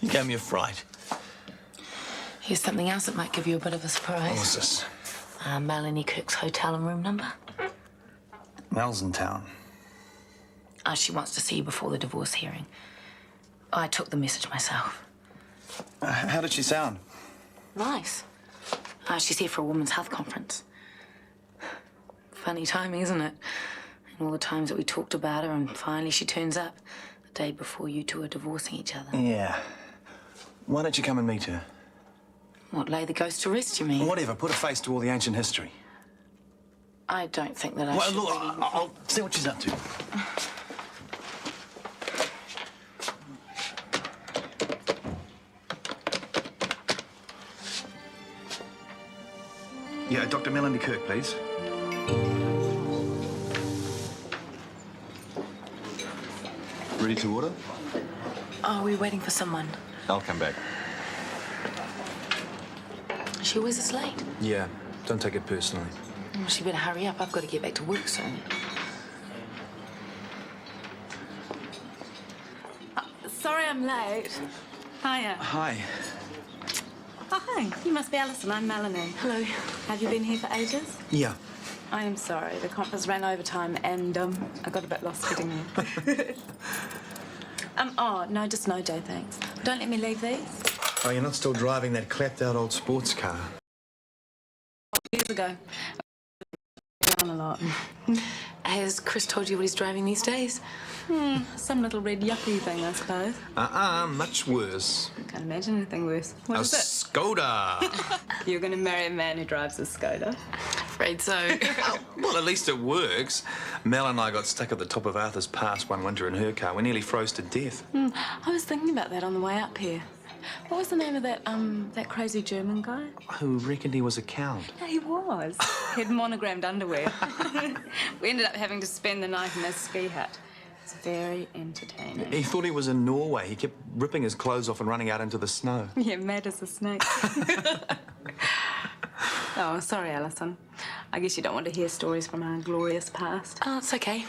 You gave me a fright. Here's something else that might give you a bit of a surprise. What's this? Melanie Kirk's hotel and room number. Mel's in town. She wants to see you before the divorce hearing. I took the message myself. How did she sound? Nice. She's here for a women's health conference. Funny timing, isn't it? And all the times that we talked about her, and finally she turns up the day before you two are divorcing each other. Yeah. Why don't you come and meet her? What, lay the ghost to rest, you mean? Whatever, put a face to all the ancient history. I don't think that I Well, should look, really... I'll see what she's up to. Yeah, Dr. Melanie Kirk, please. Ready to order? Oh, we're waiting for someone. I'll come back. She always is late. Yeah, don't take it personally. Well, she better hurry up. I've got to get back to work soon. Sorry I'm late. Hiya. Hi. Oh, hi. You must be Alison. I'm Melanie. Hello. Have you been here for ages? Yeah. I am sorry. The conference ran overtime and I got a bit lost getting there. Oh, no, just no, Joe, thanks. Don't let me leave these. Oh, you're not still driving that clapped-out old sports car? Years ago. Down a lot. Has Chris told you what he's driving these days? Some little red yuppie thing, I suppose. Much worse. Can't imagine anything worse. What is a it? Skoda. You're going to marry a man who drives a Skoda? Afraid so. Well, at least it works. Mel and I got stuck at the top of Arthur's Pass one winter in her car. We nearly froze to death. I was thinking about that on the way up here. What was the name of that crazy German guy? Who reckoned he was a count? Yeah, he was. He had monogrammed underwear. We ended up having to spend the night in his ski hut. It's very entertaining. He thought he was in Norway. He kept ripping his clothes off and running out into the snow. Yeah, mad as a snake. Oh, sorry, Alison. I guess you don't want to hear stories from our glorious past. Oh, it's okay.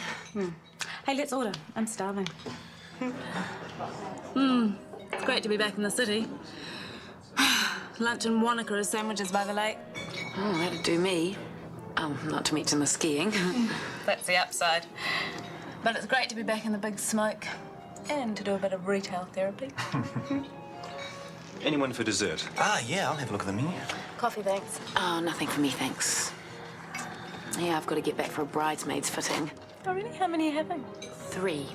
Hey, let's order. I'm starving. It's great to be back in the city. Lunch in Wanaka as sandwiches by the lake. Oh, that'd do me. Not to mention the skiing. That's the upside. But it's great to be back in the big smoke and to do a bit of retail therapy. Anyone for dessert? Yeah, I'll have a look at the menu. Coffee, thanks. Oh, nothing for me, thanks. Yeah, I've got to get back for a bridesmaid's fitting. Oh, really? How many are you having? 3.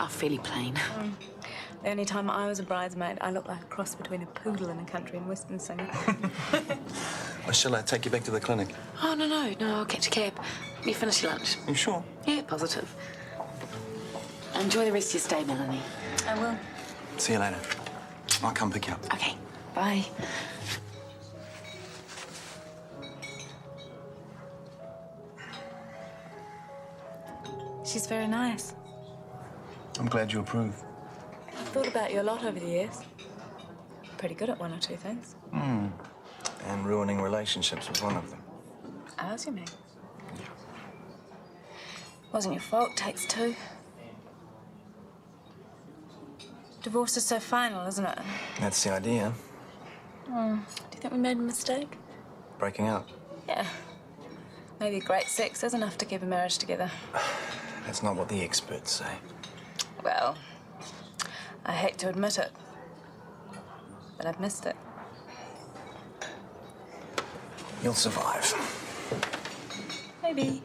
Fairly plain. The only time I was a bridesmaid, I looked like a cross between a poodle and a country and western singer. Well, shall I take you back to the clinic? Oh, no, I'll catch a cab. You finish your lunch? You sure? Yeah, positive. Enjoy the rest of your stay, Melanie. I will. See you later. I'll come pick you up. Okay, bye. She's very nice. I'm glad you approve. I've thought about you a lot over the years. Pretty good at one or two things. And ruining relationships was one of them. Ours, you mean? Wasn't your fault, takes 2. Divorce is so final, isn't it? That's the idea. Do you think we made a mistake? Breaking up. Yeah. Maybe great sex is enough to keep a marriage together. That's not what the experts say. Well, I hate to admit it, but I've missed it. You'll survive. Maybe.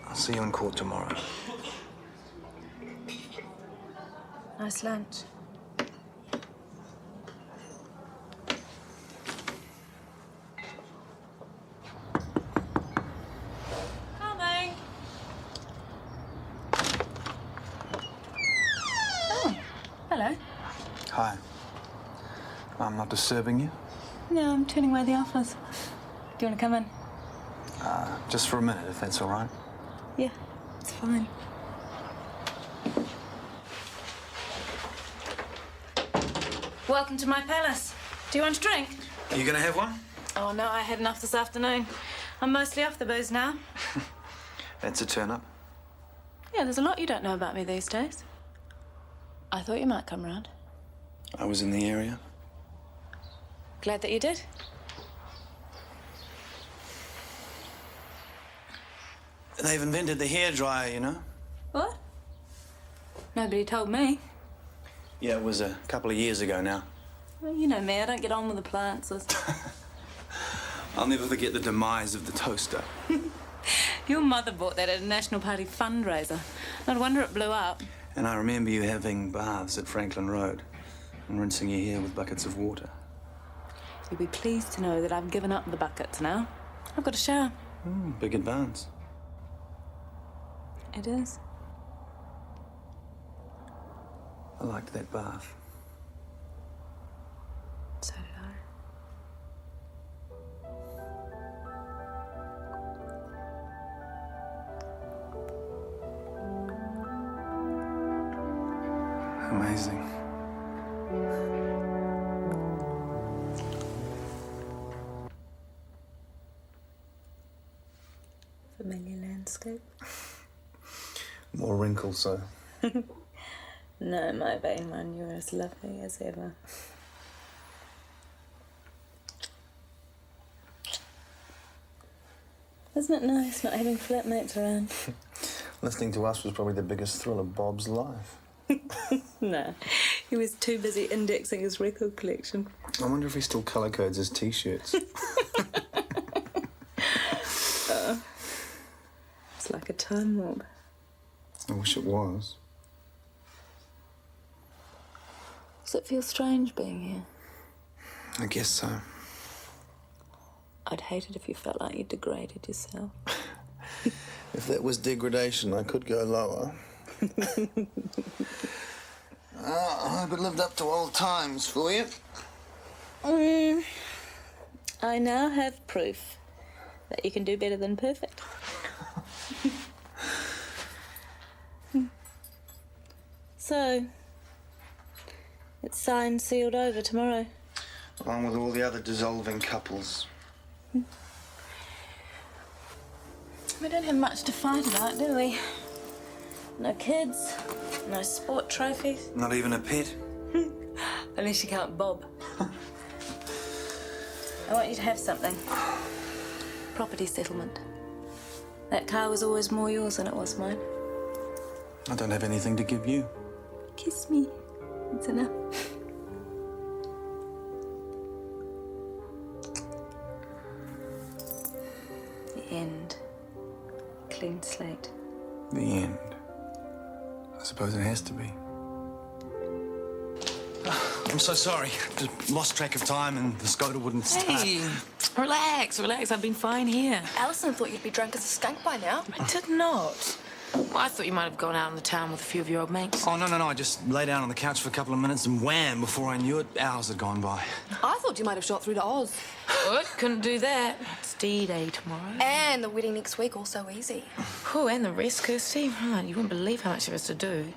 I'll see you in court tomorrow. Nice lunch. Coming. Oh, hello. Hi. I'm not disturbing you? No, I'm turning away the offers. Do you want to come in? Just for a minute, if that's all right. Yeah, it's fine. Welcome to my palace. Do you want a drink? Are you gonna have one? Oh, no, I had enough this afternoon. I'm mostly off the booze now. That's a turn up. Yeah, there's a lot you don't know about me these days. I thought you might come round. I was in the area. Glad that you did. They've invented the hairdryer, you know? What? Nobody told me. Yeah, it was a couple of years ago now. Well, you know me, I don't get on with the appliances. I'll never forget the demise of the toaster. Your mother bought that at a National Party fundraiser. No wonder it blew up. And I remember you having baths at Franklin Road and rinsing your hair with buckets of water. You'll be pleased to know that I've given up the buckets now. I've got a shower. Big advance. It is. I liked that bath. So did I. Amazing. Familiar landscape? More wrinkles, though. No, my vain one, you're as lovely as ever. Isn't it nice not having flatmates around? Listening to us was probably the biggest thrill of Bob's life. No, he was too busy indexing his record collection. I wonder if he still colour codes his T-shirts. It's like a time warp. I wish it was. Does it feel strange being here? I guess so. I'd hate it if you felt like you degraded yourself. If that was degradation, I could go lower. I hope it lived up to old times for you. I now have proof that you can do better than perfect. So, it's signed, sealed over tomorrow. Along with all the other dissolving couples. We don't have much to fight about, do we? No kids, no sport trophies. Not even a pet? Unless you count Bob. I want you to have something. Property settlement. That car was always more yours than it was mine. I don't have anything to give you. Kiss me. It's enough. The end. Clean slate. The end. I suppose it has to be. I'm so sorry. Just lost track of time and the scooter wouldn't start. Hey, relax, relax. I've been fine here. Alison thought you'd be drunk as a skunk by now. I did not. Well, I thought you might have gone out in the town with a few of your old mates. Oh, no. I just lay down on the couch for a couple of minutes and wham, before I knew it, hours had gone by. I thought you might have shot through to Oz. What? Couldn't do that. It's D-Day tomorrow. And the wedding next week, all so easy. Oh, and the rest, Kirsty. Oh, you wouldn't believe how much there is to do.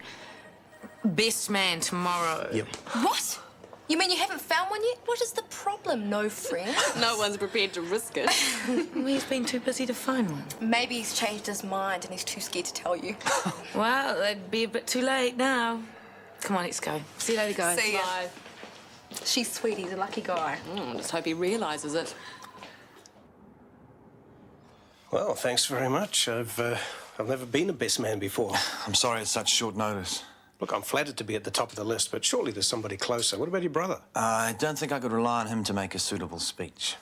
Best man tomorrow. Yep. What? You mean you haven't found one yet? What is the problem? No friend? No one's prepared to risk it. Well, he's been too busy to find one. Maybe he's changed his mind and he's too scared to tell you. Well, it'd be a bit too late now. Come on, let's go. See you later, guys. See ya. Bye. She's sweet, he's a lucky guy. Just hope he realises it. Well, thanks very much. I've never been a best man before. I'm sorry it's such short notice. Look, I'm flattered to be at the top of the list, but surely there's somebody closer. What about your brother? I don't think I could rely on him to make a suitable speech.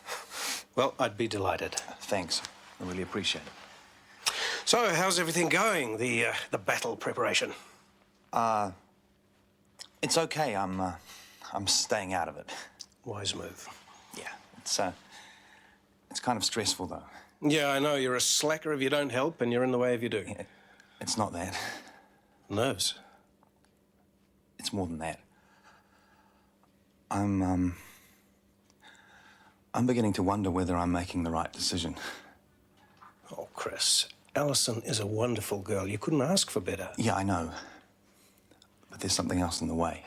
Well, I'd be delighted. Thanks. I really appreciate it. So, how's everything going? The battle preparation? It's okay. I'm staying out of it. Wise move. Yeah, it's kind of stressful, though. Yeah, I know. You're a slacker if you don't help, and you're in the way if you do. It's not that. Nerves. It's more than that. I'm beginning to wonder whether I'm making the right decision. Oh, Chris, Alison is a wonderful girl. You couldn't ask for better. Yeah, I know. But there's something else in the way.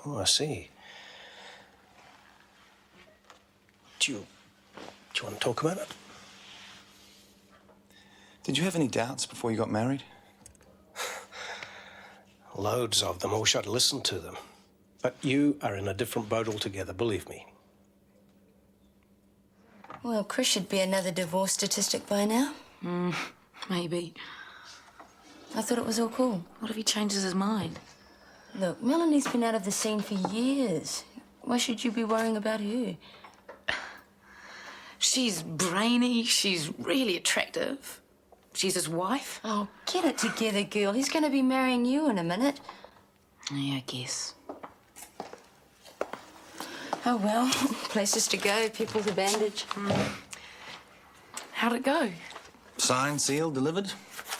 Oh, I see. Do you want to talk about it? Did you have any doubts before you got married? Loads of them. I wish I'd listened to them. But you are in a different boat altogether, believe me. Well, Chris should be another divorce statistic by now. Maybe. I thought it was all cool. What if he changes his mind? Look, Melanie's been out of the scene for years. Why should you be worrying about her? She's brainy, she's really attractive. She's his wife. Oh, get it together, girl. He's going to be marrying you in a minute. Yeah, I guess. Oh, well, places to go, people to bandage. How'd it go? Signed, sealed, delivered?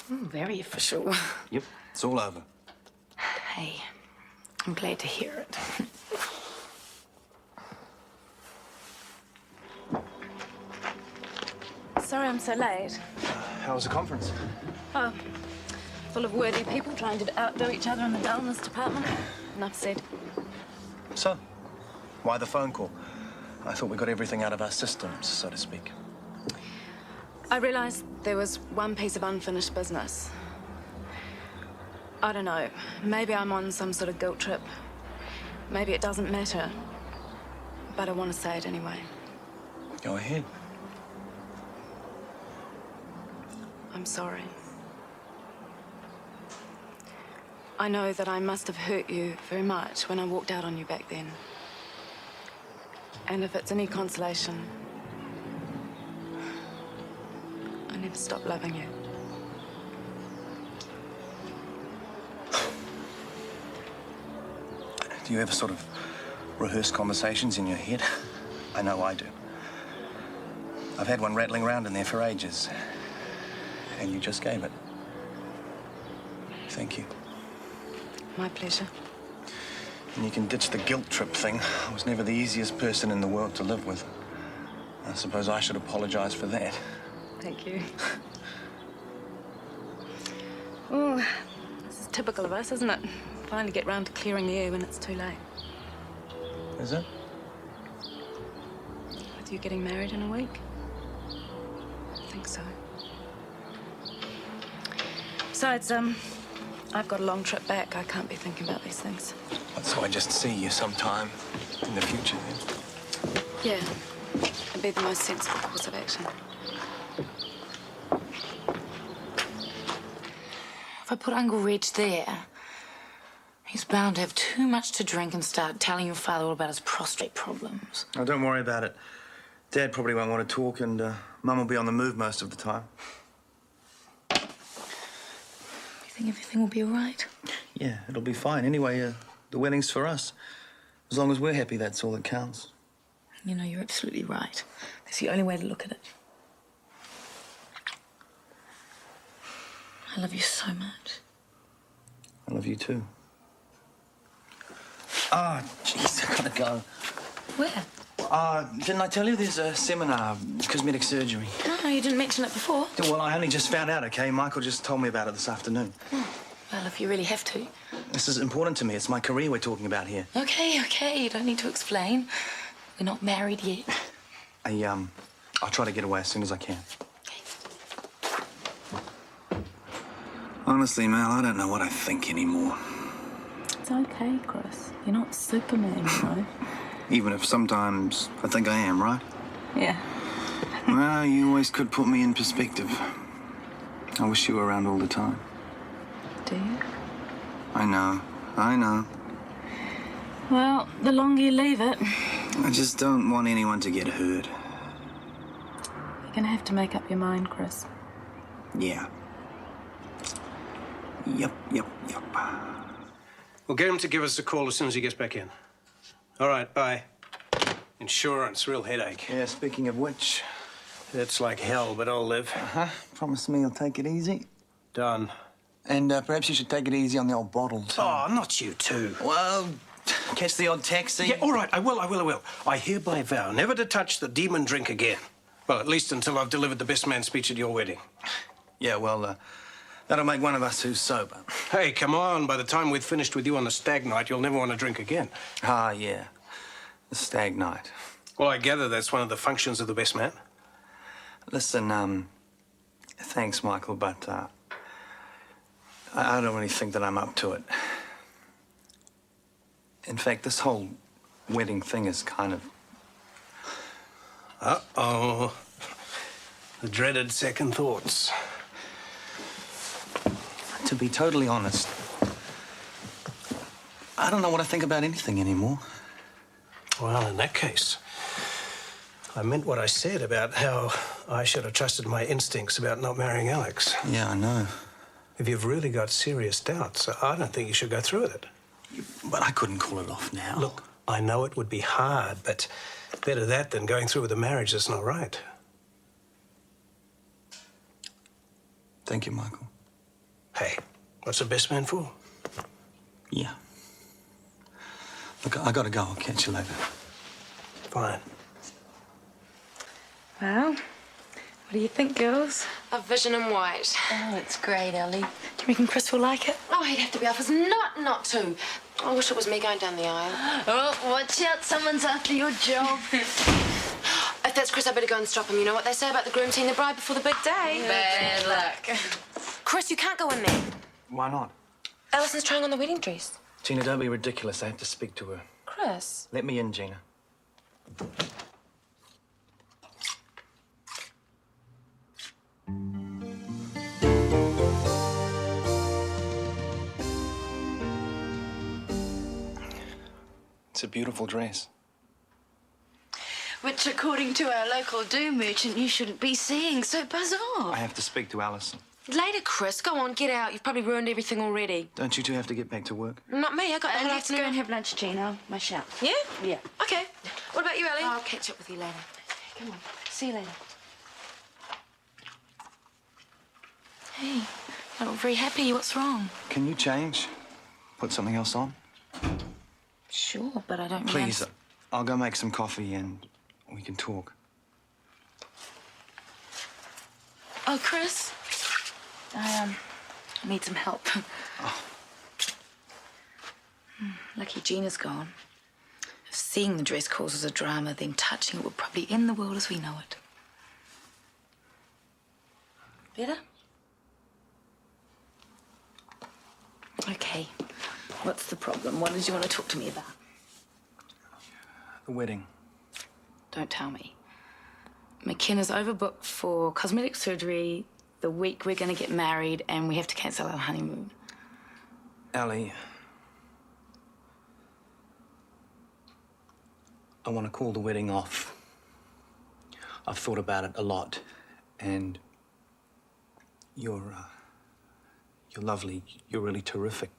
Very official. Yep, it's all over. Hey, I'm glad to hear it. Sorry I'm so late. How was the conference? Oh, full of worthy people trying to outdo each other in the dullness department. Enough said. So, why the phone call? I thought we got everything out of our systems, so to speak. I realised there was one piece of unfinished business. I don't know. Maybe I'm on some sort of guilt trip. Maybe it doesn't matter. But I want to say it anyway. Go ahead. I'm sorry. I know that I must have hurt you very much when I walked out on you back then. And if it's any consolation, I never stopped loving you. Do you ever sort of rehearse conversations in your head? I know I do. I've had one rattling around in there for ages. And you just gave it. Thank you. My pleasure. And you can ditch the guilt trip thing. I was never the easiest person in the world to live with. I suppose I should apologize for that. Thank you. Oh, this is typical of us, isn't it? Finally get round to clearing the air when it's too late. Is it? With you getting married in a week? I think so. Besides, I've got a long trip back. I can't be thinking about these things. So I just see you sometime in the future then? Yeah, it'd be the most sensible course of action. If I put Uncle Reg there, he's bound to have too much to drink and start telling your father all about his prostate problems. Oh, don't worry about it. Dad probably won't want to talk, and Mum will be on the move most of the time. You think everything will be all right? Yeah, it'll be fine. Anyway, the wedding's for us. As long as we're happy, that's all that counts. You know, you're absolutely right. That's the only way to look at it. I love you so much. I love you too. Ah, jeez, I gotta go. Where? Didn't I tell you there's a seminar, cosmetic surgery? No, you didn't mention it before. Well, I only just found out, okay? Michael just told me about it this afternoon. Well, if you really have to. This is important to me. It's my career we're talking about here. Okay, you don't need to explain. We're not married yet. I'll try to get away as soon as I can. Honestly, Mel, I don't know what I think anymore. It's okay, Chris. You're not Superman, you know. Even if sometimes I think I am, right? Yeah. Well, you always could put me in perspective. I wish you were around all the time. Do you? I know. Well, the longer you leave it, I just don't want anyone to get hurt. you're gonna have to make up your mind, Chris. Yeah. Yep. We'll get him to give us a call as soon as he gets back in. All right, bye. Insurance, real headache. Yeah, speaking of which... It's like hell, but I'll live. Promise me you'll take it easy. Done. And perhaps you should take it easy on the old bottle, too. Oh, not you too. Well, catch the odd taxi. Yeah, all right, I will. I hereby vow never to touch the demon drink again. Well, at least until I've delivered the best man speech at your wedding. Yeah, well, that'll make one of us who's sober. Hey, come on. By the time we've finished with you on a stag night, you'll never want to drink again. Ah, yeah. The stag night. Well, I gather that's one of the functions of the best man. Listen, Thanks, Michael, but I don't really think that I'm up to it. In fact, this whole wedding thing is kind of... Uh-oh. The dreaded second thoughts. To be totally honest, I don't know what I think about anything anymore. Well, in that case, I meant what I said about how I should have trusted my instincts about not marrying Alex. Yeah, I know. If you've really got serious doubts, I don't think you should go through with it. But I couldn't call it off now. Look, I know it would be hard, but better that than going through with a marriage that's not right. Thank you, Michael. Hey, what's the best man for? Yeah. Look, I gotta go. I'll catch you later. Fine. Well, what do you think, girls? A vision in white. Oh, it's great, Ellie. Do you reckon Chris will like it? Oh, he'd have to be off his nut not to. I wish it was me going down the aisle. Oh, watch out. Someone's after your job. If that's Chris, I better go and stop him. You know what they say about the groom seeing the bride before the big day? Bad luck. Chris, you can't go in there. Why not? Alison's trying on the wedding dress. Gina, don't be ridiculous. I have to speak to her. Chris. Let me in, Gina. It's a beautiful dress. Which, according to our local do merchant, you shouldn't be seeing, so buzz off. I have to speak to Alison. Later, Chris. Go on, get out. You've probably ruined everything already. Don't you two have to get back to work? Not me. I got the whole Let's go afternoon. and have lunch, Gina. My shout. Yeah? Yeah. Okay. What about you, Ellie? I'll catch up with you later. Come on. See you later. Hey, you're not very happy. What's wrong? Can you change? Put something else on? Sure, but I don't really Please, understand. I'll go make some coffee and we can talk. Oh, Chris. I need some help. Lucky Gina's gone. If seeing the dress causes a drama, then touching it will probably end the world as we know it. Better? Okay. What's the problem? What did you want to talk to me about? The wedding. Don't tell me. McKenna's overbooked for cosmetic surgery the week we're going to get married, and we have to cancel our honeymoon. Ellie, I want to call the wedding off. I've thought about it a lot, and you're lovely. You're really terrific.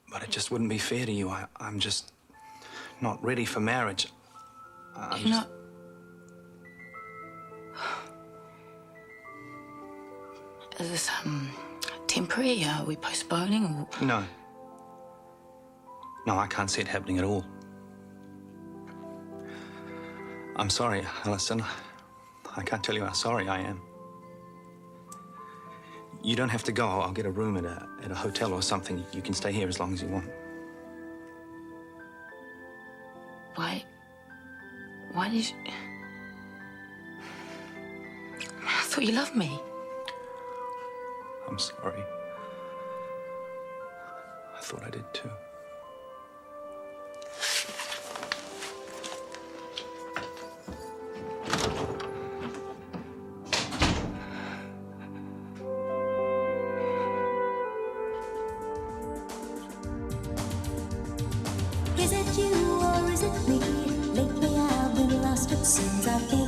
But it just wouldn't be fair to you. I'm just not ready for marriage. You're not... Is this, temporary? Are we postponing, or...? No. No, I can't see it happening at all. I'm sorry, Alison. I can't tell you how sorry I am. You don't have to go. I'll get a room at a hotel or something. You can stay here as long as you want. Why did you... I thought you loved me. I'm sorry. I thought I did too. Is it you or is it me? Lately I've been lost, it seems I've been